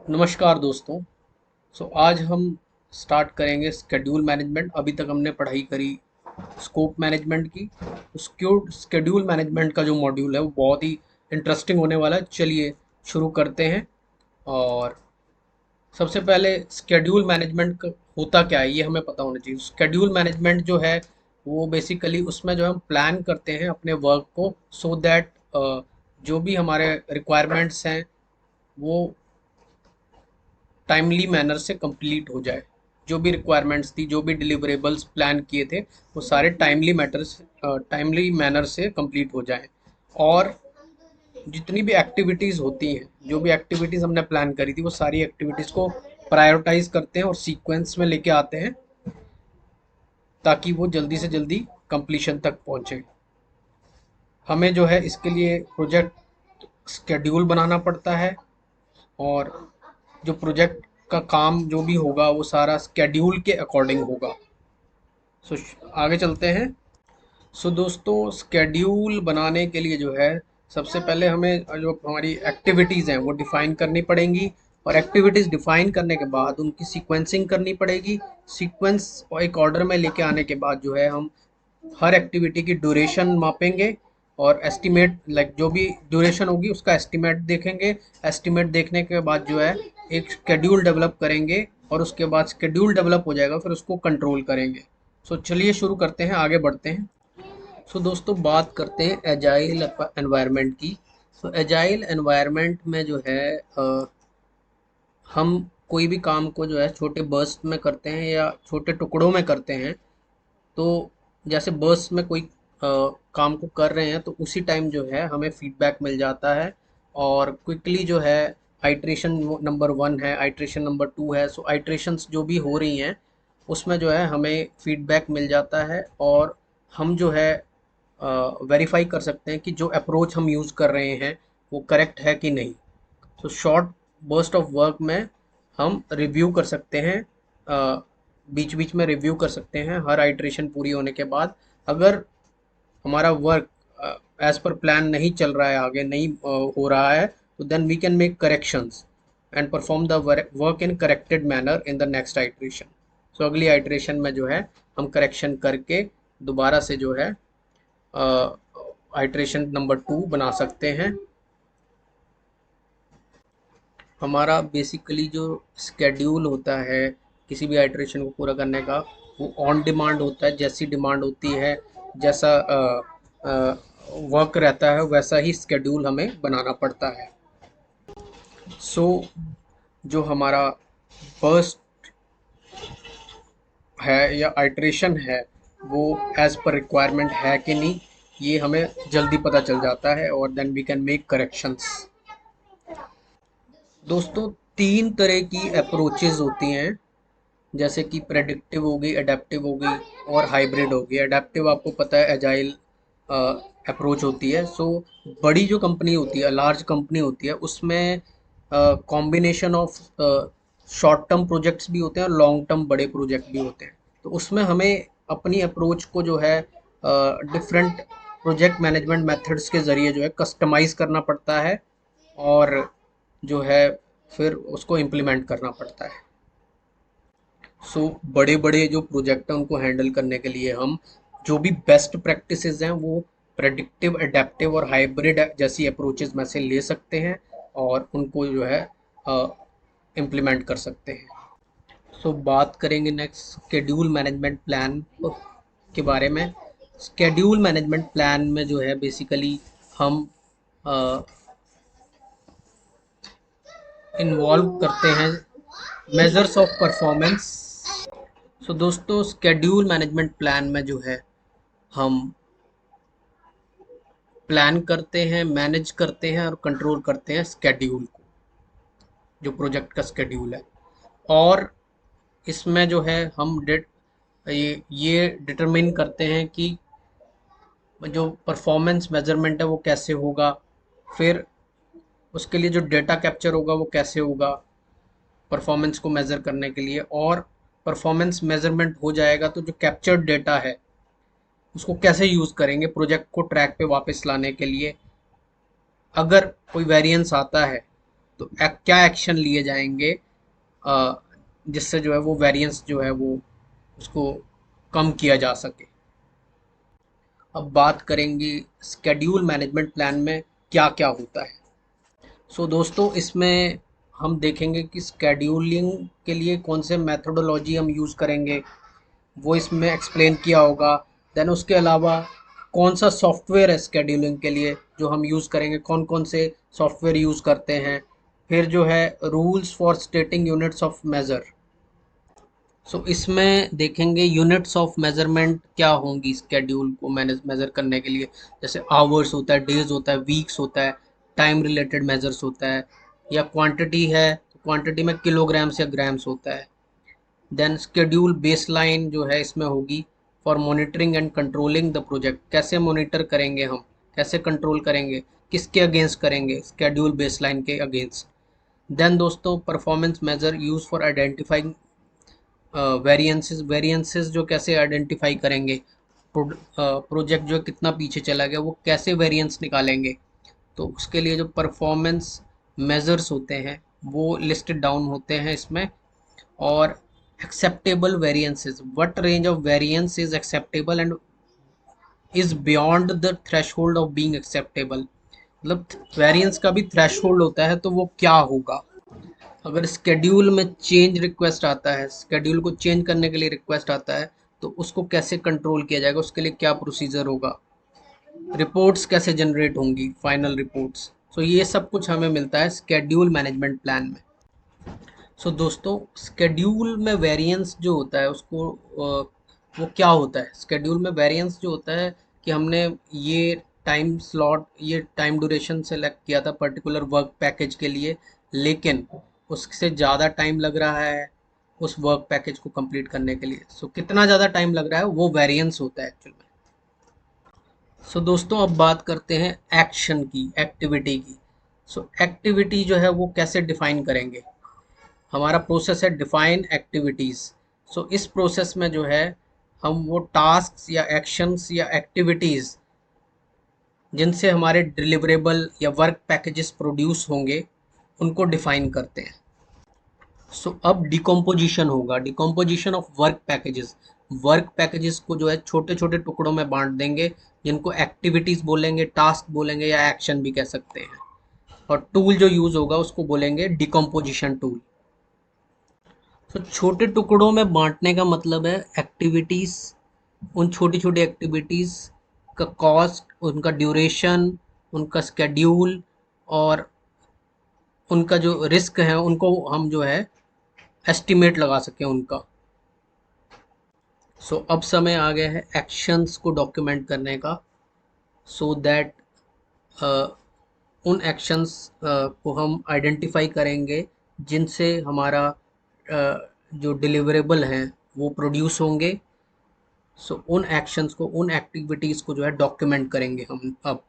नमस्कार दोस्तों। आज हम स्टार्ट करेंगे स्केड्यूल मैनेजमेंट। अभी तक हमने पढ़ाई करी स्कोप मैनेजमेंट की। स्केड्यूल मैनेजमेंट का जो मॉड्यूल है वो बहुत ही इंटरेस्टिंग होने वाला है। चलिए शुरू करते हैं। और सबसे पहले स्केड्यूल मैनेजमेंट होता क्या है ये हमें पता होना चाहिए। स्केड्यूल मैनेजमेंट जो है वो बेसिकली उसमें जो हम प्लान करते हैं अपने वर्क को, सो दैट जो भी हमारे रिक्वायरमेंट्स हैं वो टाइमली मैनर से कंप्लीट हो जाए। जो भी रिक्वायरमेंट्स थी, जो भी डिलीवरेबल्स प्लान किए थे, वो सारे टाइमली मैनर से कंप्लीट हो जाएं। और जितनी भी एक्टिविटीज़ होती हैं, जो भी एक्टिविटीज़ हमने प्लान करी थी, वो सारी एक्टिविटीज़ को प्रायोरिटाइज करते हैं और सीक्वेंस में लेके आते हैं ताकि वो जल्दी से जल्दी कंप्लीशन तक पहुंचे। हमें जो है इसके लिए प्रोजेक्ट स्केड्यूल बनाना पड़ता है। और जो प्रोजेक्ट का काम जो भी होगा वो सारा स्केड्यूल के अकॉर्डिंग होगा। सो आगे चलते हैं। दोस्तों, स्केड्यूल बनाने के लिए जो है सबसे पहले हमें जो हमारी एक्टिविटीज़ हैं वो डिफ़ाइन करनी पड़ेंगी। और एक्टिविटीज़ डिफ़ाइन करने के बाद उनकी सीक्वेंसिंग करनी पड़ेगी। सीक्वेंस और एक ऑर्डर में लेके आने के बाद जो है हम हर एक्टिविटी की ड्यूरेशन मापेंगे और एस्टिमेट, लाइक जो भी ड्यूरेशन होगी उसका एस्टिमेट देखेंगे। एस्टिमेट देखने के बाद जो है एक शेड्यूल डेवलप करेंगे और उसके बाद शेड्यूल डेवलप हो जाएगा फिर उसको कंट्रोल करेंगे। चलिए शुरू करते हैं, आगे बढ़ते हैं। दोस्तों, बात करते हैं एजाइल एनवायरनमेंट की। एजाइल एनवायरनमेंट में जो है हम कोई भी काम को जो है छोटे बर्स्ट में करते हैं या छोटे टुकड़ों में करते हैं। तो जैसे बर्स्ट में कोई काम को कर रहे हैं तो उसी टाइम जो है हमें फीडबैक मिल जाता है। और क्विकली जो है आइट्रेशन नंबर 1 है, आइट्रेशन नंबर 2 है। आइट्रेशंस जो भी हो रही हैं उसमें जो है हमें फीडबैक मिल जाता है और हम जो है वेरीफाई कर सकते हैं कि जो अप्रोच हम यूज़ कर रहे हैं वो करेक्ट है कि नहीं। शॉर्ट बर्स्ट ऑफ वर्क में हम रिव्यू कर सकते हैं, बीच बीच में रिव्यू कर सकते हैं हर आइट्रेशन पूरी होने के बाद। अगर हमारा वर्क एज पर प्लान नहीं चल रहा है, आगे नहीं हो रहा है, तो then we can make corrections and perform the work in corrected manner in the next iteration. अगली आइट्रेशन में जो है हम करेक्शन करके दोबारा से जो है आइट्रेशन नंबर 2 बना सकते हैं। हमारा बेसिकली जो स्केड्यूल होता है किसी भी आइट्रेशन को पूरा करने का, वो ऑन डिमांड होता है। जैसी डिमांड होती है, जैसा वर्क रहता है, वैसा ही स्केड्यूल हमें बनाना पड़ता है। सो जो हमारा फर्स्ट है या आइट्रेशन है वो एज पर रिक्वायरमेंट है कि नहीं, ये हमें जल्दी पता चल जाता है और then we can make corrections. दोस्तों, 3 तरह की अप्रोचेज़ होती हैं, जैसे कि प्रेडिक्टिव हो गई, अडेप्टिव हो गई और हाइब्रिड हो गई। अडेप्टिव आपको पता है एजाइल अप्रोच होती है। बड़ी जो कंपनी होती है, लार्ज कंपनी होती है, उसमें combination of short term projects भी होते हैं और लॉन्ग टर्म बड़े प्रोजेक्ट भी होते हैं। तो उसमें हमें अपनी अप्रोच को जो है डिफरेंट प्रोजेक्ट मैनेजमेंट मेथड्स के ज़रिए जो है कस्टमाइज करना पड़ता है और जो है फिर उसको इम्प्लीमेंट करना पड़ता है। बड़े बड़े जो प्रोजेक्ट हैं उनको हैंडल करने के लिए हम जो भी बेस्ट प्रैक्टिसेस हैं वो प्रेडिक्टिव, अडेप्टिव और हाइब्रिड जैसी अप्रोचेस में से ले सकते हैं और उनको जो है इम्प्लीमेंट कर सकते हैं। बात करेंगे नेक्स्ट शेड्यूल मैनेजमेंट प्लान के बारे में। शेड्यूल मैनेजमेंट प्लान में जो है बेसिकली हम इन्वॉल्व करते हैं मेजर्स ऑफ परफॉर्मेंस। दोस्तों, शेड्यूल मैनेजमेंट प्लान में जो है हम प्लान करते हैं, मैनेज करते हैं और कंट्रोल करते हैं शेड्यूल को, जो प्रोजेक्ट का शेड्यूल है। और इसमें जो है हम ये डिटरमिन करते हैं कि जो परफॉर्मेंस मेजरमेंट है वो कैसे होगा, फिर उसके लिए जो डेटा कैप्चर होगा वो कैसे होगा परफॉर्मेंस को मेज़र करने के लिए। और परफॉर्मेंस मेजरमेंट हो जाएगा तो जो कैप्चर्ड डेटा है उसको कैसे यूज़ करेंगे प्रोजेक्ट को ट्रैक पे वापस लाने के लिए। अगर कोई वेरिएंस आता है तो क्या एक्शन लिए जाएंगे जिससे जो है वो वेरिएंस जो है वो उसको कम किया जा सके। अब बात करेंगे स्केड्यूल मैनेजमेंट प्लान में क्या क्या होता है। दोस्तों इसमें हम देखेंगे कि स्केड्यूलिंग के लिए कौन से मेथोडोलॉजी हम यूज़ करेंगे, वो इसमें एक्सप्लेन किया होगा। देन उसके अलावा कौन सा सॉफ्टवेयर है स्केड्यूलिंग के लिए जो हम यूज़ करेंगे, कौन कौन से सॉफ्टवेयर यूज़ करते हैं। फिर जो है rules for stating units of measure. इसमें देखेंगे यूनिट्स ऑफ मेजरमेंट क्या होंगी स्केड्यूल को मैनेज मेजर करने के लिए। जैसे आवर्स होता है, डेज होता है, वीक्स होता है, टाइम रिलेटेड मेजर्स होता है, या क्वांटिटी है तो क्वांटिटी में किलोग्राम्स या ग्राम्स होता है। देन स्केड्यूल बेसलाइन जो है इसमें होगी for monitoring and controlling the project. कैसे मॉनिटर करेंगे हम, कैसे कंट्रोल करेंगे, किसके अगेंस्ट करेंगे, स्केड्यूल बेसलाइन के अगेंस्ट। देन दोस्तों performance measure use for identifying variances जो कैसे आइडेंटिफाई करेंगे, प्रोजेक्ट जो कितना पीछे चला गया वो कैसे वेरिएंस निकालेंगे। तो उसके लिए जो परफॉर्मेंस मेजर्स होते हैं वो लिस्टेड डाउन होते हैं इसमें। और acceptable variances, what range of variance is acceptable and is beyond the threshold of being acceptable. मतलब वेरिएंस का भी थ्रेशोल्ड होता है, तो वो क्या होगा। अगर स्केड्यूल में चेंज रिक्वेस्ट आता है, स्केड्यूल को चेंज करने के लिए रिक्वेस्ट आता है, तो उसको कैसे कंट्रोल किया जाएगा, उसके लिए क्या प्रोसीजर होगा, रिपोर्ट्स कैसे जनरेट होंगी, फाइनल रिपोर्ट्स। ये सब कुछ हमें मिलता है स्केड्यूल मैनेजमेंट प्लान में। दोस्तों स्केड्यूल में वेरिएंस जो होता है उसको वो क्या होता है। स्केड्यूल में वेरिएंस जो होता है कि हमने ये टाइम स्लॉट, ये टाइम ड्यूरेशन सेलेक्ट किया था पर्टिकुलर वर्क पैकेज के लिए, लेकिन उससे ज़्यादा टाइम लग रहा है उस वर्क पैकेज को कंप्लीट करने के लिए। कितना ज़्यादा टाइम लग रहा है वो वेरिएंस होता है एक्चुअल में। दोस्तों अब बात करते हैं एक्शन की, एक्टिविटी की। एक्टिविटी जो है वो कैसे डिफाइन करेंगे। हमारा प्रोसेस है डिफाइन एक्टिविटीज़। इस प्रोसेस में जो है हम वो टास्क या एक्शंस या एक्टिविटीज़ जिनसे हमारे डिलीवरेबल या वर्क पैकेजेस प्रोड्यूस होंगे उनको डिफाइन करते हैं। अब डिकम्पोजिशन होगा, decomposition of work packages. Work packages को जो है छोटे छोटे टुकड़ों में बांट देंगे, जिनको एक्टिविटीज़ बोलेंगे, टास्क बोलेंगे, या एक्शन भी कह सकते हैं। और टूल जो यूज़ होगा उसको बोलेंगे डिकम्पोजिशन टूल। छोटे टुकड़ों में बांटने का मतलब है एक्टिविटीज़, उन छोटी छोटी एक्टिविटीज़ का कॉस्ट, उनका ड्यूरेशन, उनका स्केड्यूल और उनका जो रिस्क है उनको हम जो है एस्टिमेट लगा सकें उनका। अब समय आ गया है एक्शंस को डॉक्यूमेंट करने का, सो दैट उन एक्शंस को हम आइडेंटिफाई करेंगे जिनसे हमारा जो डिलीवरेबल हैं वो प्रोड्यूस होंगे। उन एक्शंस को, उन एक्टिविटीज़ को जो है डॉक्यूमेंट करेंगे हम अब।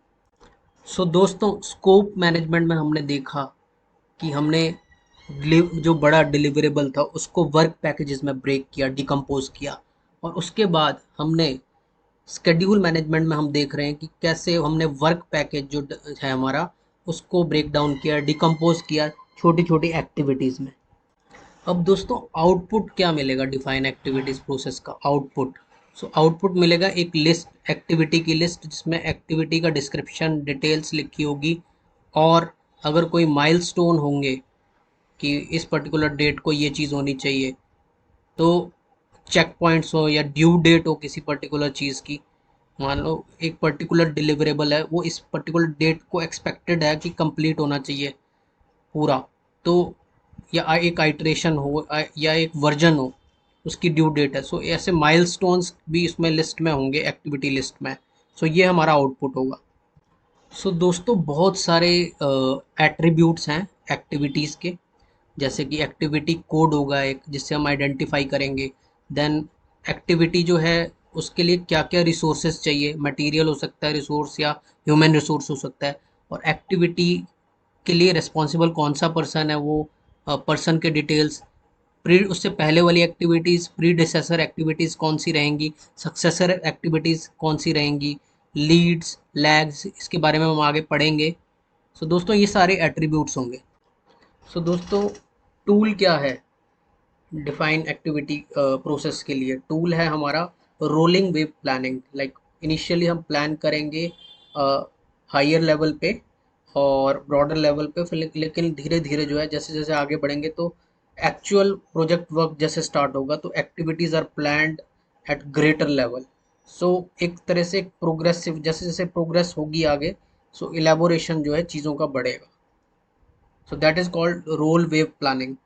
दोस्तों स्कोप मैनेजमेंट में हमने देखा कि हमने जो बड़ा डिलीवरेबल था उसको वर्क पैकेजेस में ब्रेक किया, डिकम्पोज किया। और उसके बाद हमने स्केड्यूल मैनेजमेंट में हम देख रहे हैं कि कैसे हमने वर्क पैकेज जो है हमारा उसको ब्रेक डाउन किया, डिकम्पोज किया छोटी छोटी एक्टिविटीज़ में। अब दोस्तों आउटपुट क्या मिलेगा डिफाइन एक्टिविटीज़ प्रोसेस का आउटपुट। आउटपुट मिलेगा एक लिस्ट, एक्टिविटी की लिस्ट, जिसमें एक्टिविटी का डिस्क्रिप्शन, डिटेल्स लिखी होगी। और अगर कोई माइलस्टोन होंगे कि इस पर्टिकुलर डेट को ये चीज़ होनी चाहिए, तो चेक पॉइंट्स हो या ड्यू डेट हो किसी पर्टिकुलर चीज़ की। मान लो एक पर्टिकुलर डिलीवरेबल है, वो इस पर्टिकुलर डेट को एक्सपेक्टेड है कि कंप्लीट होना चाहिए पूरा, तो या एक आइट्रेशन हो या एक वर्जन हो, उसकी ड्यू डेट है। ऐसे माइलस्टोन्स भी इसमें लिस्ट में होंगे, एक्टिविटी लिस्ट में। ये हमारा आउटपुट होगा। दोस्तों बहुत सारे एट्रीब्यूट्स हैं एक्टिविटीज़ के, जैसे कि एक्टिविटी कोड होगा एक, जिससे हम आइडेंटिफाई करेंगे। देन एक्टिविटी जो है उसके लिए क्या क्या रिसोर्सेज चाहिए, मटेरियल हो सकता है रिसोर्स, या ह्यूमन रिसोर्स हो सकता है। और एक्टिविटी के लिए रिस्पॉन्सिबल कौन सा पर्सन है, वो पर्सन के डिटेल्स, प्री उससे पहले वाली एक्टिविटीज़, प्रीडिसेसर एक्टिविटीज़ कौन सी रहेंगी, सक्सेसर एक्टिविटीज़ कौन सी रहेंगी, लीड्स, लैग्स, इसके बारे में हम आगे पढ़ेंगे। दोस्तों ये सारे एट्रीब्यूट्स होंगे। सो दोस्तों, टूल क्या है डिफाइन एक्टिविटी प्रोसेस के लिए? टूल है हमारा rolling wave planning. Like initially हम प्लान करेंगे हायर लेवल पे और ब्रॉडर लेवल पे, फिर लेकिन धीरे धीरे जो है जैसे जैसे आगे बढ़ेंगे तो एक्चुअल प्रोजेक्ट वर्क जैसे स्टार्ट होगा तो activities are planned at greater level. So एक तरह से प्रोग्रेसिव, जैसे जैसे प्रोग्रेस होगी आगे, सो इलेबोरेशन जो है चीज़ों का बढ़ेगा। So that is called roll wave planning.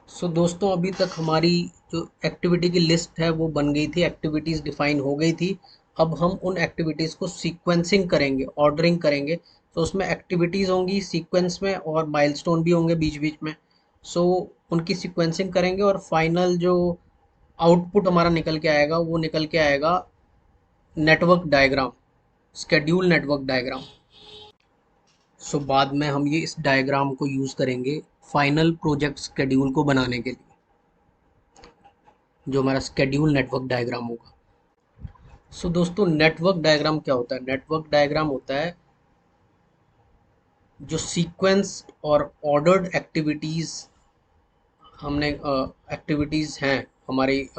So दोस्तों, अभी तक हमारी जो एक्टिविटी की लिस्ट है वो बन गई थी, एक्टिविटीज़ डिफाइन हो गई थी। अब हम उन एक्टिविटीज़ को सीक्वेंसिंग करेंगे, ऑर्डरिंग करेंगे। तो उसमें एक्टिविटीज़ होंगी सीक्वेंस में और माइलस्टोन भी होंगे बीच बीच में। सो उनकी सीक्वेंसिंग करेंगे और फाइनल जो आउटपुट हमारा निकल के आएगा वो निकल के आएगा network diagram, schedule network diagram. So बाद में हम ये इस डायग्राम को यूज़ करेंगे फाइनल प्रोजेक्ट स्केड्यूल को बनाने के लिए, जो हमारा स्केड्यूल नेटवर्क डायग्राम होगा। सो दोस्तों, नेटवर्क डायग्राम क्या होता है? नेटवर्क डायग्राम होता है जो सीक्वेंस और ऑर्डर्ड एक्टिविटीज़ हमने एक्टिविटीज़ हैं हमारी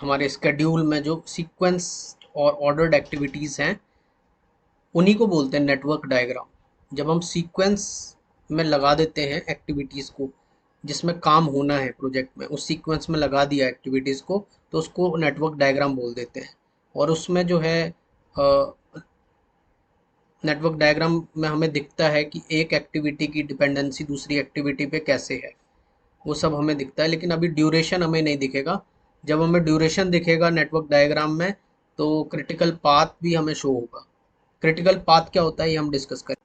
हमारे स्केड्यूल में, जो सीक्वेंस और ऑर्डर्ड एक्टिविटीज़ हैं उन्हीं को बोलते हैं नेटवर्क डायग्राम। जब हम सीक्वेंस में लगा देते हैं एक्टिविटीज़ को, जिसमें काम होना है प्रोजेक्ट में, उस सीक्वेंस में लगा दिया एक्टिविटीज़ को, तो उसको नेटवर्क डायग्राम बोल देते हैं। और उसमें जो है नेटवर्क डायग्राम में हमें दिखता है कि एक एक्टिविटी की डिपेंडेंसी दूसरी एक्टिविटी पे कैसे है, वो सब हमें दिखता है। लेकिन अभी ड्यूरेशन हमें नहीं दिखेगा। जब हमें ड्यूरेशन दिखेगा नेटवर्क डायग्राम में तो क्रिटिकल पाथ भी हमें शो होगा। क्रिटिकल पाथ क्या होता है ये हम डिस्कस करें।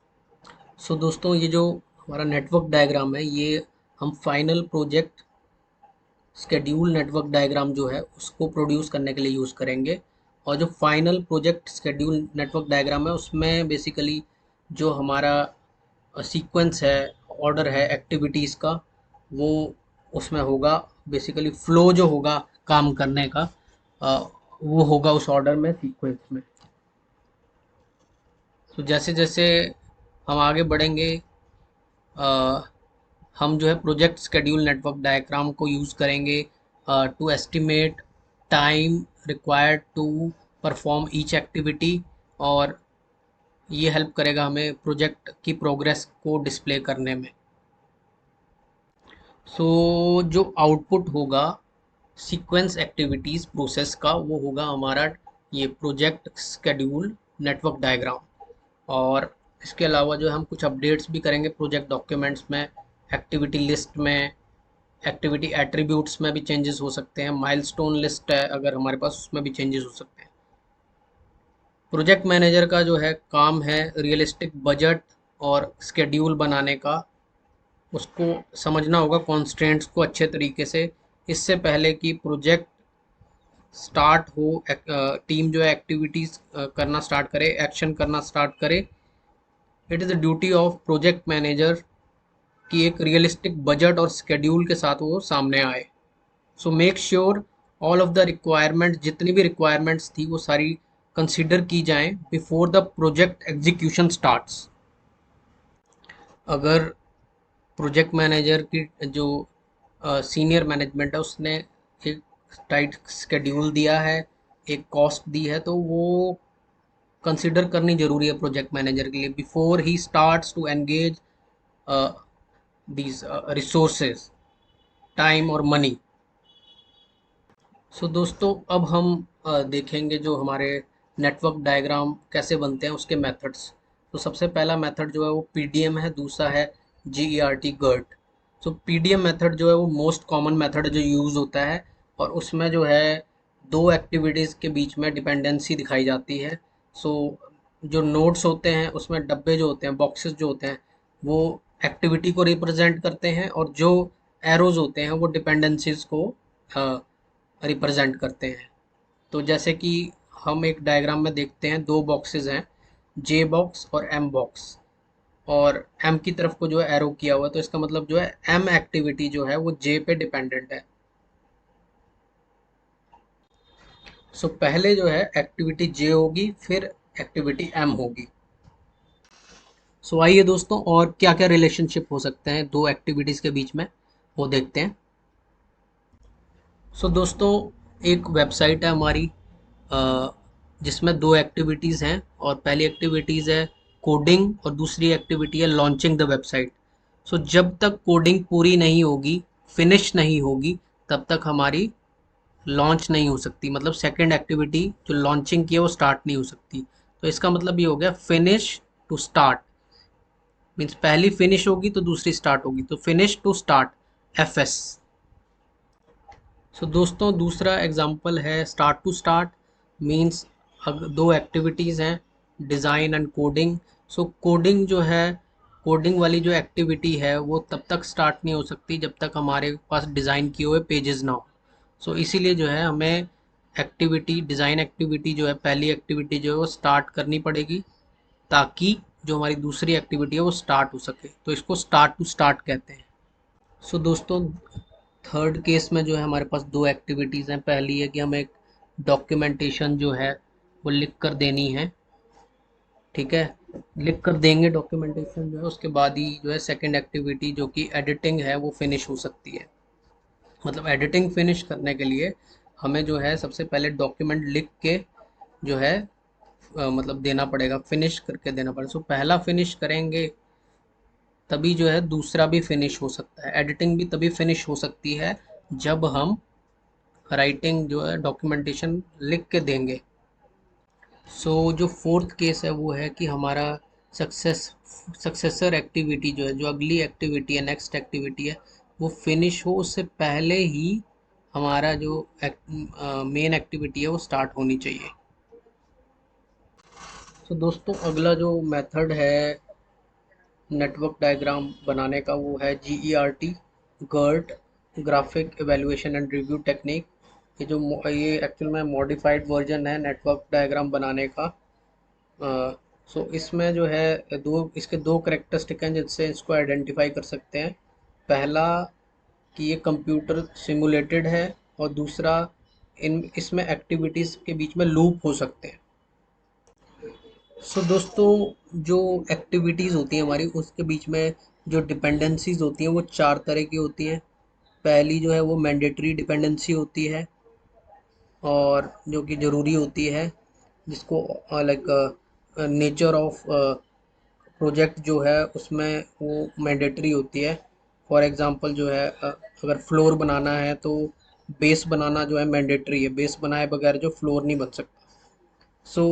सो दोस्तों, ये जो हमारा नेटवर्क डायग्राम है ये हम final project schedule network diagram जो है उसको प्रोड्यूस करने के लिए यूज़ करेंगे। और जो final project schedule network diagram है उसमें बेसिकली जो हमारा सीक्वेंस है, ऑर्डर है एक्टिविटीज़ का, वो उसमें होगा। बेसिकली फ्लो जो होगा काम करने का, अ, वो होगा उस ऑर्डर में, सीक्वेंस में। तो जैसे जैसे हम आगे बढ़ेंगे, अ, हम जो है प्रोजेक्ट स्केड्यूल नेटवर्क डायग्राम को यूज़ करेंगे to estimate time required to perform each activity. और ये हेल्प करेगा हमें प्रोजेक्ट की प्रोग्रेस को डिस्प्ले करने में। सो जो आउटपुट होगा सीक्वेंस एक्टिविटीज़ प्रोसेस का, वो होगा हमारा ये प्रोजेक्ट स्केड्यूल नेटवर्क डायग्राम। और इसके अलावा जो हम कुछ अपडेट्स भी करेंगे प्रोजेक्ट डॉक्यूमेंट्स में, एक्टिविटी लिस्ट में, एक्टिविटी एट्रीब्यूट्स में भी चेंजेस हो सकते हैं। माइलस्टोन लिस्ट है अगर हमारे पास, उसमें भी चेंजेस हो सकते हैं। प्रोजेक्ट मैनेजर का जो है काम है रियलिस्टिक बजट और स्केड्यूल बनाने का। उसको समझना होगा कॉन्स्ट्रेंट्स को अच्छे तरीके से, इससे पहले कि प्रोजेक्ट स्टार्ट हो। टीम जो है एक्टिविटीज़ करना स्टार्ट करे, एक्शन करना स्टार्ट करे। It is the duty of project manager कि एक रियलिस्टिक बजट और स्केड्यूल के साथ वो सामने आए। So make sure all of the requirements, जितनी भी रिक्वायरमेंट्स थी वो सारी कंसिडर की जाएं before the project execution starts. अगर प्रोजेक्ट मैनेजर की जो सीनियर मैनेजमेंट है उसने एक टाइट स्केड्यूल दिया है, एक कॉस्ट दी है, तो वो कंसिडर करनी जरूरी है प्रोजेक्ट मैनेजर के लिए बिफोर ही starts to engage these resources, time और मनी। सो दोस्तों, अब हम देखेंगे जो हमारे नेटवर्क डायग्राम कैसे बनते हैं उसके मेथड्स। तो सबसे पहला मेथड जो है वो पीडीएम है, दूसरा है जीईआरटी गर्ट। सो पीडीएम मेथड जो है वो मोस्ट कॉमन मेथड जो यूज़ होता है, और उसमें जो है दो एक्टिविटीज़ के बीच में डिपेंडेंसी दिखाई जाती है। सो जो नोड्स होते हैं उसमें डब्बे जो होते हैं, बॉक्सेस जो होते हैं, वो एक्टिविटी को रिप्रेजेंट करते हैं, और जो एरोज होते हैं वो डिपेंडेंसीज को रिप्रेजेंट करते हैं। तो जैसे कि हम एक डायग्राम में देखते हैं, दो बॉक्सेस हैं, जे बॉक्स और एम बॉक्स। और एम की तरफ को जो है एरो किया हुआ है, तो इसका मतलब जो है एम एक्टिविटी जो है वो जे पे डिपेंडेंट है। सो पहले जो है एक्टिविटी जे होगी, फिर एक्टिविटी एम होगी। सो आइए दोस्तों, और क्या क्या रिलेशनशिप हो सकते हैं दो एक्टिविटीज़ के बीच में, वो देखते हैं। सो दोस्तों, एक वेबसाइट है हमारी, अ, जिसमें दो एक्टिविटीज़ हैं, और पहली एक्टिविटीज़ है कोडिंग और दूसरी एक्टिविटी है लॉन्चिंग द वेबसाइट। सो जब तक कोडिंग पूरी नहीं होगी, फिनिश नहीं होगी, तब तक हमारी लॉन्च नहीं हो सकती। मतलब सेकंड एक्टिविटी जो लॉन्चिंग की है वो स्टार्ट नहीं हो सकती। तो इसका मतलब ये हो गया फिनिश टू स्टार्ट, मीन्स पहली फिनिश होगी तो दूसरी स्टार्ट होगी, तो फिनिश टू स्टार्ट, एफएस। सो दोस्तों, दूसरा एग्जांपल है स्टार्ट टू स्टार्ट, मींस दो एक्टिविटीज़ हैं, design and coding. So coding जो है, कोडिंग वाली जो एक्टिविटी है वो तब तक स्टार्ट नहीं हो सकती जब तक हमारे पास डिज़ाइन किए हुए पेजेस ना हो। सो इसीलिए जो है हमें एक्टिविटी, डिज़ाइन एक्टिविटी जो है, पहली एक्टिविटी जो है वो स्टार्ट करनी पड़ेगी, ताकि जो हमारी दूसरी एक्टिविटी है वो स्टार्ट हो सके। तो इसको स्टार्ट टू स्टार्ट कहते हैं। सो दोस्तों, थर्ड केस में जो है हमारे पास दो एक्टिविटीज़ हैं। पहली है कि हमें एक डॉक्यूमेंटेशन जो है वो लिख कर देनी है, ठीक है। लिख कर देंगे डॉक्यूमेंटेशन जो है, उसके बाद ही जो है सेकंड एक्टिविटी जो कि एडिटिंग है वो फिनिश हो सकती है। मतलब एडिटिंग फिनिश करने के लिए हमें जो है सबसे पहले डॉक्यूमेंट लिख के जो है मतलब देना पड़ेगा, फिनिश करके देना पड़ेगा। सो पहला फिनिश करेंगे तभी जो है दूसरा भी फिनिश हो सकता है। एडिटिंग भी तभी फिनिश हो सकती है जब हम राइटिंग जो है डॉक्यूमेंटेशन लिख के देंगे। सो जो फोर्थ केस है वो है कि हमारा सक्सेसर एक्टिविटी जो है, जो अगली एक्टिविटी है, नेक्स्ट एक्टिविटी है, वो फिनिश हो उससे पहले ही हमारा जो मेन एक्टिविटी है वो स्टार्ट होनी चाहिए। तो दोस्तों, अगला जो मेथड है नेटवर्क डायग्राम बनाने का वो है GERT, GERT, graphic evaluation and review technique. ये एक्चुअल में मॉडिफाइड वर्जन है नेटवर्क डायग्राम बनाने का। सो इसमें जो है इसके दो करेक्टरिस्टिक हैं जिससे इसको आइडेंटिफाई कर सकते हैं। पहला कि ये कंप्यूटर सिमुलेटेड है, और दूसरा इसमें एक्टिविटीज़ के बीच में लूप हो सकते हैं। सो दोस्तों, जो एक्टिविटीज़ होती हैं हमारी, उसके बीच में जो डिपेंडेंसीज होती हैं वो चार तरह की होती हैं। पहली जो है वो मैंडेटरी डिपेंडेंसी होती है, और जो कि ज़रूरी होती है, जिसको लाइक नेचर ऑफ प्रोजेक्ट जो है उसमें वो मैंडेटरी होती है। फॉर एग्जांपल जो है, अगर फ्लोर बनाना है तो बेस बनाना जो है मैंडेटरी है, बेस बनाए बगैर जो फ्लोर नहीं बन सकता। So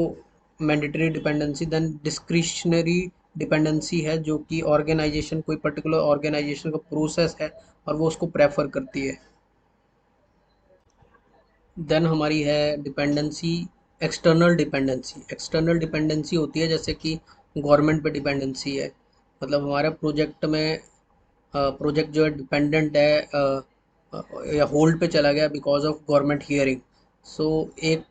mandatory dependency. Then discretionary dependency है, जो कि ऑर्गेनाइजेशन, कोई पर्टिकुलर ऑर्गेनाइजेशन का प्रोसेस है और वो उसको प्रेफर करती है। देन हमारी है dependency external dependency. External dependency होती है जैसे कि गवर्नमेंट पे डिपेंडेंसी है, मतलब हमारे प्रोजेक्ट में प्रोजेक्ट जो है डिपेंडेंट है या होल्ड पे चला गया बिकॉज ऑफ गवर्नमेंट हियरिंग। सो एक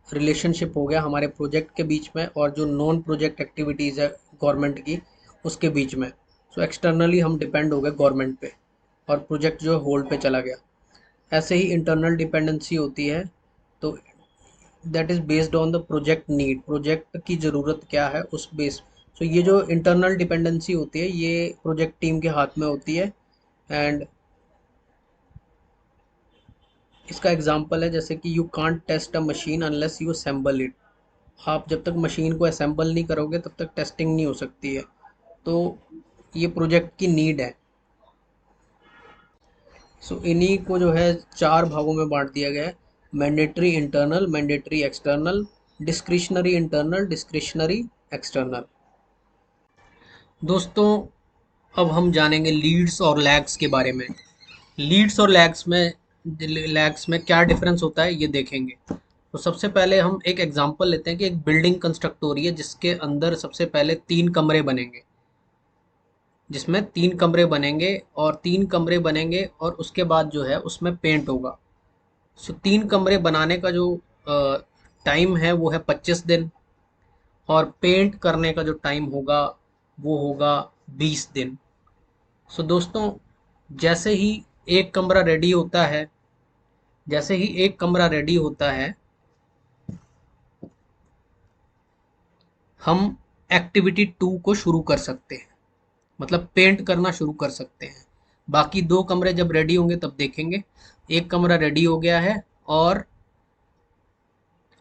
रिलेशनशिप हो गया हमारे प्रोजेक्ट के बीच में और जो नॉन प्रोजेक्ट एक्टिविटीज़ है गवर्नमेंट की, उसके बीच में। सो एक्सटर्नली हम डिपेंड हो गए गवर्नमेंट पे, और प्रोजेक्ट जो है होल्ड पे चला गया। ऐसे ही इंटरनल डिपेंडेंसी होती है, तो that is based on the project need, project की ज़रूरत क्या है उस बेस। सो ये जो इंटरनल डिपेंडेंसी होती है ये प्रोजेक्ट टीम के हाथ में होती है। एंड इसका एग्जांपल है जैसे कि you can't test a machine unless you assemble it. आप जब तक मशीन को असेंबल नहीं करोगे तब तक टेस्टिंग नहीं हो सकती है। तो ये प्रोजेक्ट की नीड है। सो इन्हीं को जो है चार भागों में बांट दिया गया है: mandatory internal, mandatory external, discretionary internal, discretionary external. दोस्तों, अब हम जानेंगे लीड्स और लैग्स के बारे में। लीड्स और लैग्स में क्या डिफरेंस होता है ये देखेंगे। तो सबसे पहले हम एक एग्जांपल लेते हैं कि एक बिल्डिंग कंस्ट्रक्ट हो रही है जिसके अंदर सबसे पहले तीन कमरे बनेंगे, जिसमें तीन कमरे बनेंगे और तीन कमरे बनेंगे और उसके बाद जो है उसमें पेंट होगा। सो तीन कमरे बनाने का जो टाइम है वो है 25 दिन, और पेंट करने का जो टाइम होगा वो होगा 20 दिन। सो दोस्तों, जैसे ही एक कमरा रेडी होता है, जैसे ही एक कमरा रेडी होता है, हम एक्टिविटी 2 को शुरू कर सकते हैं, मतलब पेंट करना शुरू कर सकते हैं। बाकी 2 कमरे जब रेडी होंगे तब देखेंगे। एक कमरा रेडी हो गया है और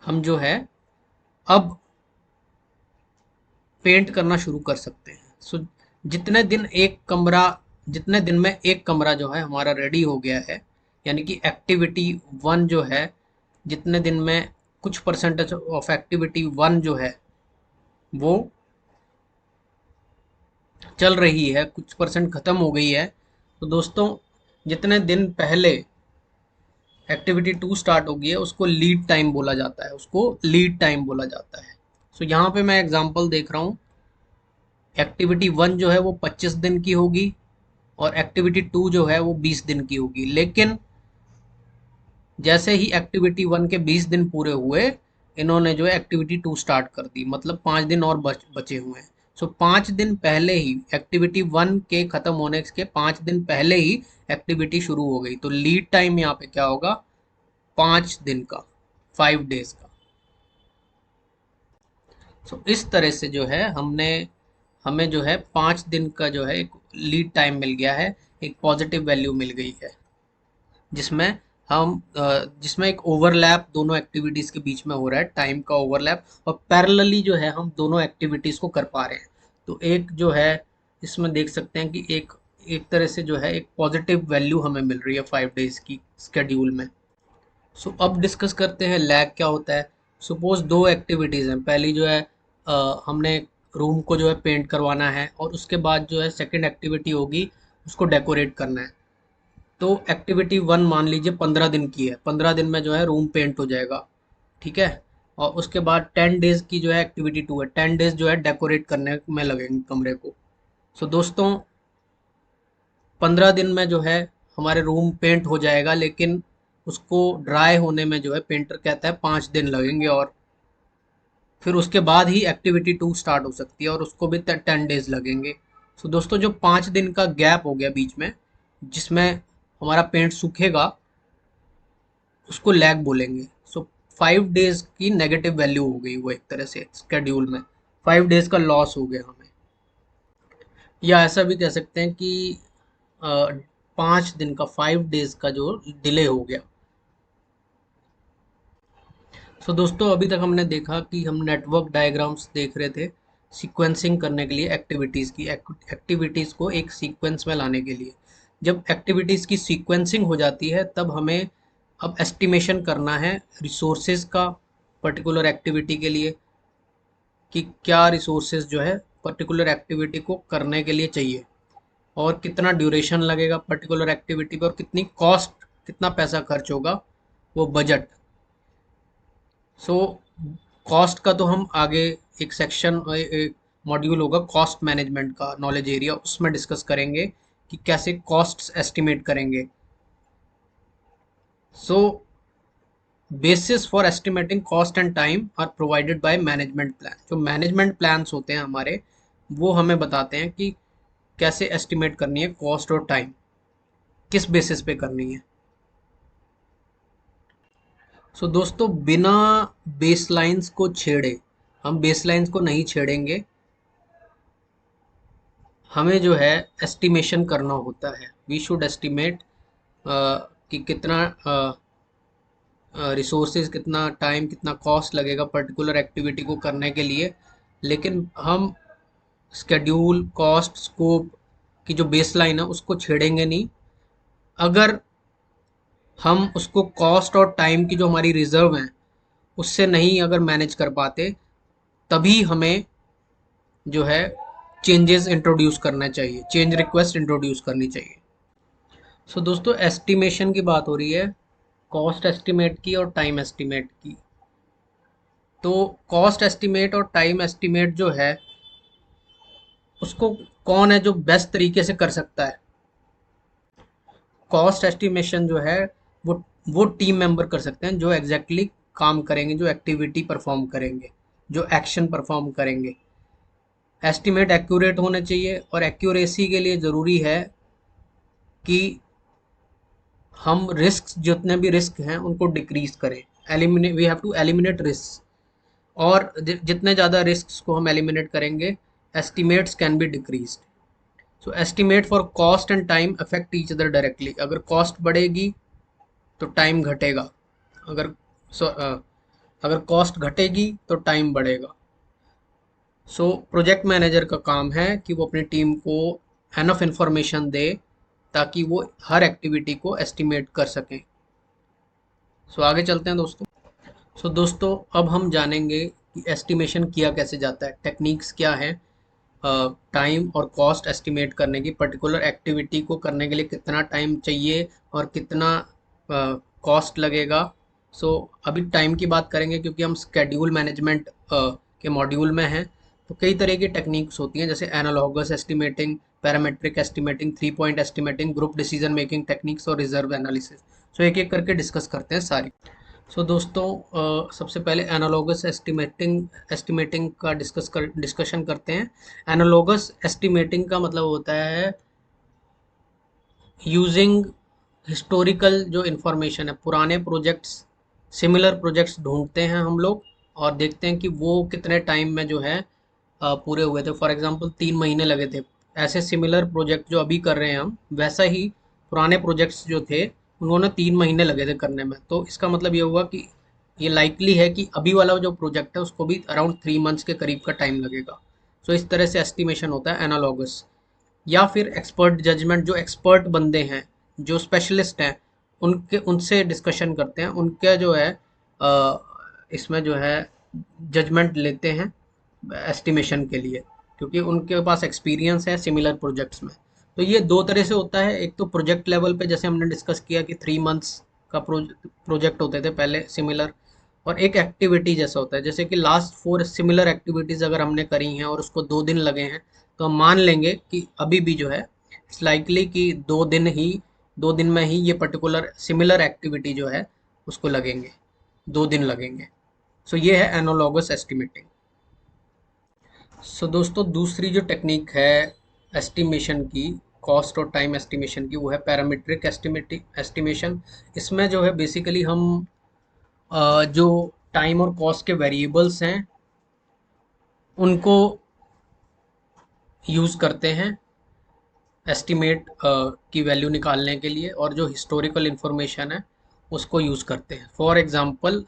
हम जो है अब पेंट करना शुरू कर सकते हैं। सो जितने दिन एक कमरा जितने दिन में एक कमरा जो है हमारा रेडी हो गया है, यानी कि एक्टिविटी 1 जो है, जितने दिन में कुछ परसेंटेज ऑफ एक्टिविटी 1 जो है वो चल रही है, कुछ परसेंट ख़त्म हो गई है, तो दोस्तों जितने दिन पहले एक्टिविटी 2 स्टार्ट हो गई है उसको लीड टाइम बोला जाता है, उसको लीड टाइम बोला जाता है। सो यहाँ पे मैं एग्जांपल देख रहा हूँ, एक्टिविटी 1 जो है वो 25 दिन की होगी और एक्टिविटी 2 जो है वो 20 दिन की होगी। लेकिन जैसे ही एक्टिविटी 1 के 20 दिन पूरे हुए, इन्होंने जो है एक्टिविटी 2 स्टार्ट कर दी, मतलब 5 दिन और बचे हुए हैं। सो 5 दिन पहले ही एक्टिविटी 1 के ख़त्म होने के 5 दिन पहले ही एक्टिविटी शुरू हो गई, तो लीड टाइम यहाँ पे क्या होगा, 5 दिन का, 5 डेज का। सो इस तरह से जो है हमें जो है 5 दिन का जो है एक लीड टाइम मिल गया है, एक पॉजिटिव वैल्यू मिल गई है, जिसमें जिसमें एक ओवरलैप दोनों एक्टिविटीज़ के बीच में हो रहा है, टाइम का ओवरलैप, और पैरेलली जो है हम दोनों एक्टिविटीज़ को कर पा रहे हैं। तो एक जो है इसमें देख सकते हैं कि एक एक तरह से जो है एक पॉजिटिव वैल्यू हमें मिल रही है 5 डेज की स्केड्यूल में। सो अब डिस्कस करते हैं लैग क्या होता है। सपोज 2 एक्टिविटीज़ हैं, पहली जो है हमने रूम को जो है पेंट करवाना है और उसके बाद जो है सेकंड एक्टिविटी होगी उसको डेकोरेट करना है। तो एक्टिविटी 1 मान लीजिए 15 दिन की है, 15 दिन में जो है रूम पेंट हो जाएगा, ठीक है। और उसके बाद 10 डेज की जो है एक्टिविटी 2 है, 10 डेज जो है डेकोरेट करने में लगेंगे कमरे को। सो दोस्तों 15 दिन में जो है हमारे रूम पेंट हो जाएगा, लेकिन उसको ड्राई होने में जो है पेंटर कहता है 5 दिन लगेंगे, और फिर उसके बाद ही एक्टिविटी 2 स्टार्ट हो सकती है और उसको भी 10 डेज लगेंगे। सो दोस्तों जो 5 दिन का गैप हो गया बीच में, जिसमें हमारा पेंट सूखेगा, उसको लैग बोलेंगे। सो 5 डेज की नेगेटिव वैल्यू हो गई वो एक तरह से स्केड्यूल में, 5 डेज का लॉस हो गया हमें। या ऐसा भी कह सकते हैं कि 5 दिन का, 5 डेज का जो डिले हो गया। सो दोस्तों अभी तक हमने देखा कि हम नेटवर्क डायग्राम्स देख रहे थे सीक्वेंसिंग करने के लिए एक्टिविटीज़ की, एक्टिविटीज़ को एक सीक्वेंस में लाने के लिए। जब एक्टिविटीज़ की सीक्वेंसिंग हो जाती है तब हमें अब एस्टिमेशन करना है रिसोर्सेज का पर्टिकुलर एक्टिविटी के लिए, कि क्या रिसोर्सेज जो है पर्टिकुलर एक्टिविटी को करने के लिए चाहिए और कितना ड्यूरेशन लगेगा पर्टिकुलर एक्टिविटी पर और कितनी कॉस्ट, कितना पैसा खर्च होगा, वो बजट। सो कॉस्ट का तो हम आगे एक सेक्शन, एक मॉड्यूल होगा कॉस्ट मैनेजमेंट का, नॉलेज एरिया, उसमें डिस्कस करेंगे कि कैसे कॉस्ट्स एस्टिमेट करेंगे। So basis for estimating cost and time are provided by management plan. जो मैनेजमेंट प्लान्स होते हैं हमारे, वो हमें बताते हैं कि कैसे एस्टिमेट करनी है कॉस्ट और टाइम, किस बेसिस पे करनी है। सो दोस्तों बिना बेसलाइंस को छेड़े, हम बेसलाइंस को नहीं छेड़ेंगे, हमें जो है एस्टिमेशन करना होता है। वी शुड एस्टिमेट कि कितना रिसोर्सेज, कितना टाइम, कितना कॉस्ट लगेगा पर्टिकुलर एक्टिविटी को करने के लिए। लेकिन हम स्केड्यूल, कॉस्ट, स्कोप की जो बेसलाइन है उसको छेड़ेंगे नहीं। अगर हम उसको कॉस्ट और टाइम की जो हमारी रिजर्व हैं उससे नहीं अगर मैनेज कर पाते, तभी हमें जो है चेंजेस इंट्रोड्यूस करना चाहिए, चेंज रिक्वेस्ट इंट्रोड्यूस करनी चाहिए। सो दोस्तों एस्टिमेशन की बात हो रही है, कॉस्ट एस्टिमेट की और टाइम एस्टिमेट की। तो कॉस्ट एस्टिमेट और टाइम एस्टिमेट जो है उसको कौन है जो बेस्ट तरीके से कर सकता है। कॉस्ट एस्टिमेशन जो है वो टीम मेंबर कर सकते हैं जो एग्जैक्टली काम करेंगे, जो एक्टिविटी परफॉर्म करेंगे, जो एक्शन परफॉर्म करेंगे। एस्टिमेट एक्यूरेट होने चाहिए और एक्यूरेसी के लिए ज़रूरी है कि हम रिस्क, जितने भी रिस्क हैं उनको डिक्रीज करें, eliminate, we have to eliminate risk. और जितने ज़्यादा रिस्क को हम एलिमिनेट करेंगे, estimates can be decrease. So estimate for cost and time affect each other directly. अगर कॉस्ट बढ़ेगी तो टाइम घटेगा, अगर अगर कॉस्ट घटेगी तो टाइम बढ़ेगा। सो प्रोजेक्ट मैनेजर का काम है कि वो अपनी टीम को एनफ इंफॉर्मेशन दे ताकि वो हर एक्टिविटी को एस्टिमेट कर सकें। सो आगे चलते हैं दोस्तों। सो दोस्तों अब हम जानेंगे कि एस्टिमेशन किया कैसे जाता है, टेक्निक्स क्या है, टाइम और कॉस्ट एस्टिमेट करने की, पर्टिकुलर एक्टिविटी को करने के लिए कितना टाइम चाहिए और कितना कॉस्ट लगेगा। सो अभी टाइम की बात करेंगे क्योंकि हम स्केड्यूल मैनेजमेंट के मॉड्यूल में हैं। तो कई तरह की टेक्निक्स होती हैं जैसे analogous estimating, parametric estimating, 3 point estimating, group decision making techniques और रिजर्व एनालिसिस। सो एक एक करके डिस्कस करते हैं सारी। सो दोस्तों सबसे पहले एनालॉगस एस्टिमेटिंग एस्टिमेटिंग का डिस्कशन करते हैं। एनालॉगस एस्टिमेटिंग का मतलब होता है यूजिंग हिस्टोरिकल जो इन्फॉर्मेशन है, पुराने प्रोजेक्ट्स, सिमिलर प्रोजेक्ट्स ढूंढते हैं हम लोग और देखते हैं कि वो कितने टाइम में जो है पूरे हुए थे। फॉर एग्जांपल 3 महीने लगे थे, ऐसे सिमिलर प्रोजेक्ट जो अभी कर रहे हैं हम, वैसा ही पुराने प्रोजेक्ट्स जो थे उन्होंने 3 महीने लगे थे करने में। तो इसका मतलब ये हुआ कि ये लाइकली है कि अभी वाला जो प्रोजेक्ट है उसको भी अराउंड 3 मंथ्स के करीब का टाइम लगेगा। सो इस तरह से एस्टिमेशन होता है एनालॉगस। या फिर एक्सपर्ट जजमेंट, जो एक्सपर्ट बंदे हैं, जो स्पेशलिस्ट हैं, उनके उनसे डिस्कशन करते हैं, उनका जो है इसमें जो है जजमेंट लेते हैं एस्टिमेशन के लिए, क्योंकि उनके पास एक्सपीरियंस है सिमिलर प्रोजेक्ट्स में। तो ये दो तरह से होता है, एक तो प्रोजेक्ट लेवल पे जैसे हमने डिस्कस किया कि 3 मंथ्स का प्रोजेक्ट होते थे पहले सिमिलर, और एक एक्टिविटी जैसा होता है जैसे कि लास्ट 4 सिमिलर एक्टिविटीज़ अगर हमने करी हैं और उसको 2 दिन लगे हैं, तो हम मान लेंगे कि अभी भी जो है इट्स लाइकली कि 2 दिन में ही ये पर्टिकुलर सिमिलर एक्टिविटी जो है उसको लगेंगे, 2 दिन लगेंगे। सो ये है एनालॉगस एस्टिमेटिंग। सो दोस्तों दूसरी जो टेक्निक है एस्टिमेशन की, कॉस्ट और टाइम एस्टिमेशन की, वो है पैरामीट्रिक एस्टिमेशन। इसमें जो है बेसिकली हम जो टाइम और कॉस्ट के वेरिएबल्स हैं उनको यूज़ करते हैं एस्टिमेट की वैल्यू निकालने के लिए, और जो हिस्टोरिकल इंफॉर्मेशन है उसको यूज़ करते हैं। फॉर एग्ज़ाम्पल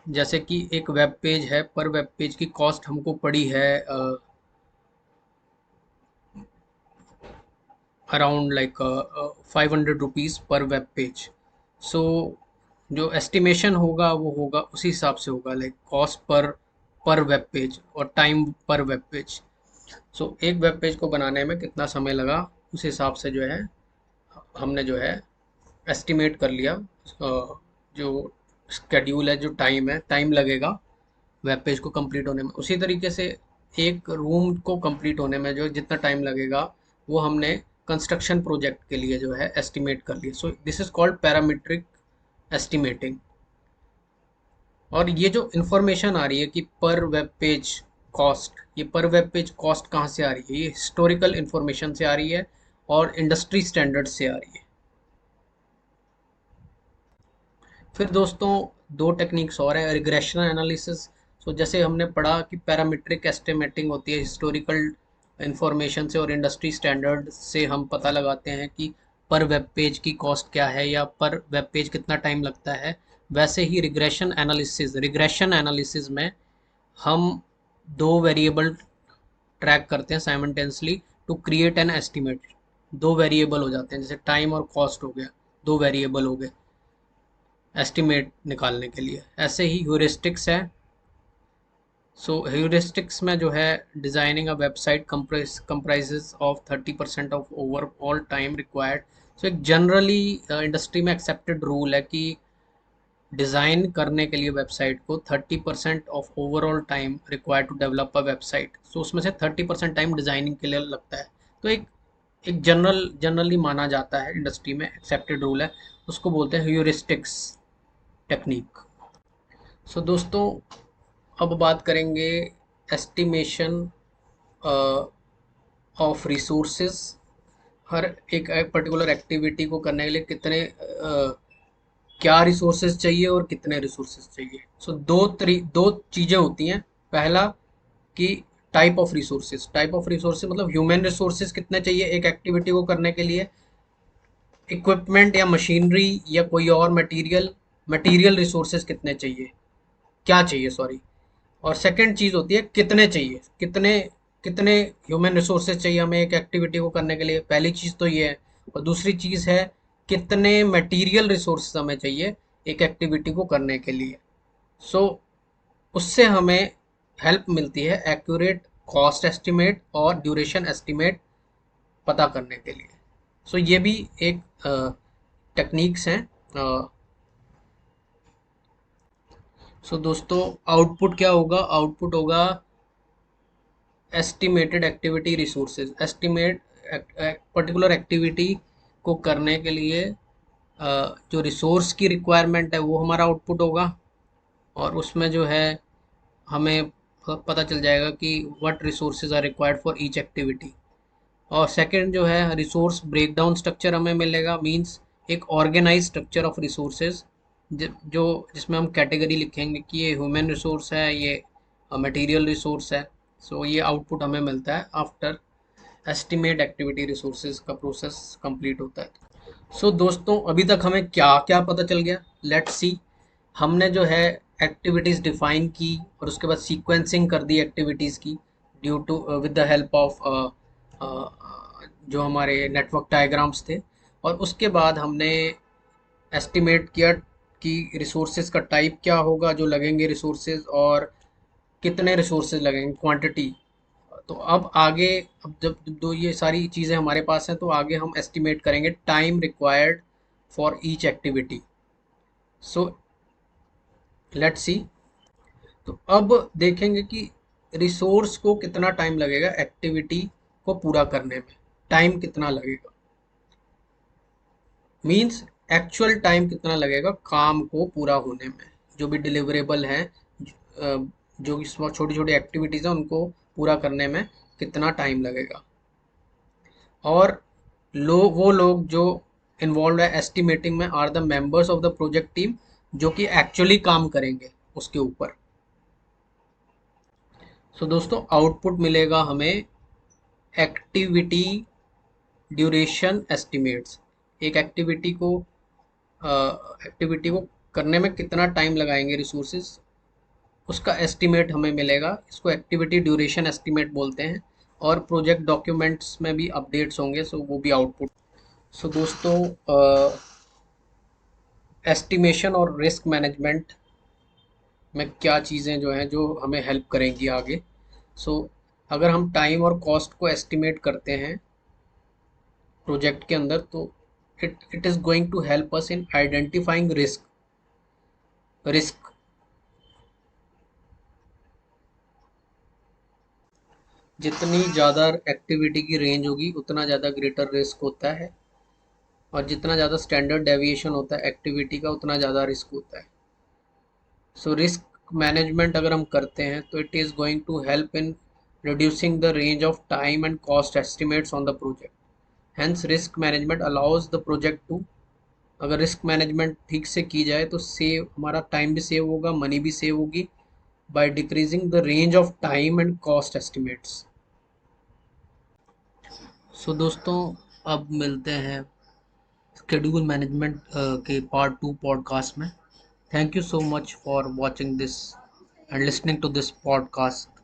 जैसे कि एक वेब पेज है, पर वेब पेज की कॉस्ट हमको पड़ी है अराउंड लाइक 500 रुपीज़ पर वेब पेज। सो जो एस्टिमेशन होगा वो होगा उसी हिसाब से होगा, like cost per web page और टाइम पर वेब पेज। सो एक वेब पेज को बनाने में कितना समय लगा उस हिसाब से जो है हमने जो है एस्टिमेट कर लिया। जो स्केड्यूल है, जो टाइम है, टाइम लगेगा वेब पेज को कंप्लीट होने में। उसी तरीके से एक रूम को कंप्लीट होने में जो जितना टाइम लगेगा वो हमने कंस्ट्रक्शन प्रोजेक्ट के लिए जो है एस्टिमेट कर लिया। So this is called parametric estimating. और ये जो इंफॉर्मेशन आ रही है कि पर वेब पेज कॉस्ट, ये पर वेब पेज कॉस्ट कहाँ से आ रही है? ये हिस्टोरिकल इंफॉर्मेशन से आ रही है और इंडस्ट्री स्टैंडर्ड से आ रही है। फिर दोस्तों दो टेक्निक्स और है, रिग्रेशन एनालिसिस। सो जैसे हमने पढ़ा कि पैरामीट्रिक एस्टिमेटिंग होती है हिस्टोरिकल इंफॉर्मेशन से और इंडस्ट्री स्टैंडर्ड से हम पता लगाते हैं कि पर वेब पेज की कॉस्ट क्या है या पर वेब पेज कितना टाइम लगता है। वैसे ही रिग्रेशन एनालिसिस में हम दो वेरिएबल ट्रैक करते हैं simultaneously to create an estimate. दो वेरिएबल हो जाते हैं, जैसे टाइम और कॉस्ट हो गया, दो वेरिएबल हो गए एस्टिमेट निकालने के लिए। ऐसे ही ह्यूरिस्टिक्स है। सो ह्यूरिस्टिक्स में जो है designing a website comprises of 30% of overall time required. So एक जनरली इंडस्ट्री में एक्सेप्टेड रूल है कि डिज़ाइन करने के लिए वेबसाइट को 30% of overall time required to develop a website. So उसमें से 30% टाइम डिज़ाइनिंग के लिए लगता है। तो एक एक जनरली माना जाता है, इंडस्ट्री में एक्सेप्टेड रूल है, उसको बोलते हैं ह्यूरिस्टिक्स टेक्निक। सो दोस्तों अब बात करेंगे एस्टिमेशन ऑफ रिसोर्सेज। हर एक पर्टिकुलर एक्टिविटी को करने के लिए कितने क्या रिसोर्सेज चाहिए और कितने रिसोर्सेज चाहिए। सो दो चीज़ें होती हैं। पहला कि टाइप ऑफ रिसोर्सेज मतलब ह्यूमन रिसोर्सेज कितने चाहिए एक एक्टिविटी को करने के लिए, इक्विपमेंट या मशीनरी या कोई और मटेरियल रिसोर्सेज कितने चाहिए, क्या चाहिए सॉरी। और सेकंड चीज़ होती है कितने चाहिए, कितने कितने ह्यूमन रिसोर्सेज चाहिए हमें एक एक्टिविटी को करने के लिए, पहली चीज़ तो ये है। और दूसरी चीज़ है कितने मटेरियल रिसोर्सेज हमें चाहिए एक एक्टिविटी को करने के लिए। सो उससे हमें हेल्प मिलती है एक्यूरेट कॉस्ट एस्टिमेट और ड्यूरेशन एस्टिमेट पता करने के लिए। सो ये भी एक टेक्निक्स हैं। सो दोस्तों आउटपुट क्या होगा, आउटपुट होगा estimated activity resources. Estimate particular activity को करने के लिए जो रिसोर्स की रिक्वायरमेंट है वो हमारा आउटपुट होगा। और उसमें जो है हमें पता चल जाएगा कि what resources are required for each activity. और सेकंड जो है रिसोर्स ब्रेकडाउन स्ट्रक्चर हमें मिलेगा, मींस एक ऑर्गेनाइज स्ट्रक्चर ऑफ रिसोर्सेज जो जिसमें हम कैटेगरी लिखेंगे कि ये ह्यूमन रिसोर्स है, ये मटेरियल रिसोर्स है। सो ये आउटपुट हमें मिलता है आफ्टर एस्टिमेट एक्टिविटी रिसोर्सेज का प्रोसेस कंप्लीट होता है। सो दोस्तों अभी तक हमें क्या क्या पता चल गया, लेट्स सी। हमने जो है एक्टिविटीज़ डिफाइन की और उसके बाद सीक्वेंसिंग कर दी एक्टिविटीज़ की due to with the help of जो हमारे नेटवर्क डायग्राम्स थे। और उसके बाद हमने एस्टिमेट किया कि रिसोर्सेज का टाइप क्या होगा जो लगेंगे रिसोर्सेज, और कितने रिसोर्सेज लगेंगे, क्वांटिटी। तो अब आगे, अब जब दो ये सारी चीज़ें हमारे पास हैं तो आगे हम एस्टिमेट करेंगे time required for each activity. So let's see. तो अब देखेंगे कि रिसोर्स को कितना टाइम लगेगा एक्टिविटी को पूरा करने में, टाइम कितना लगेगा, मींस एक्चुअल टाइम कितना लगेगा काम को पूरा होने में, जो भी डिलीवरेबल है, जो भी छोटी छोटी एक्टिविटीज़ हैं उनको पूरा करने में कितना टाइम लगेगा। और वो लोग जो इन्वॉल्व है एस्टिमेटिंग में are the members of the project team, जो कि एक्चुअली काम करेंगे उसके ऊपर। सो दोस्तों आउटपुट मिलेगा हमें एक्टिविटी ड्यूरेशन एस्टिमेट्स। एक एक्टिविटी को करने में कितना टाइम लगाएंगे रिसोर्सेज, उसका एस्टिमेट हमें मिलेगा। इसको एक्टिविटी ड्यूरेशन एस्टिमेट बोलते हैं। और प्रोजेक्ट डॉक्यूमेंट्स में भी अपडेट्स होंगे, सो वो भी आउटपुट। सो दोस्तों एस्टिमेशन और रिस्क मैनेजमेंट में क्या चीज़ें जो हैं जो हमें हेल्प करेंगी आगे। सो अगर हम टाइम और कॉस्ट को एस्टिमेट करते हैं प्रोजेक्ट के अंदर, तो it is going to help us in identifying risk. जितनी ज़्यादा एक्टिविटी की रेंज होगी उतना ज़्यादा ग्रेटर रिस्क होता है, और जितना ज़्यादा स्टैंडर्ड डेविएशन होता है एक्टिविटी का उतना ज़्यादा रिस्क होता है। सो रिस्क मैनेजमेंट अगर हम करते हैं तो it is going to help in reducing the range of time and cost estimates on the project. Hence risk management allows the project to, अगर रिस्क मैनेजमेंट ठीक से की जाए तो सेव, हमारा टाइम भी सेव होगा, मनी भी सेव होगी by decreasing the range of time and cost estimates. So दोस्तों अब मिलते हैं शेड्यूल मैनेजमेंट के पार्ट 2 पॉडकास्ट में। Thank you so much for watching this and listening to this podcast.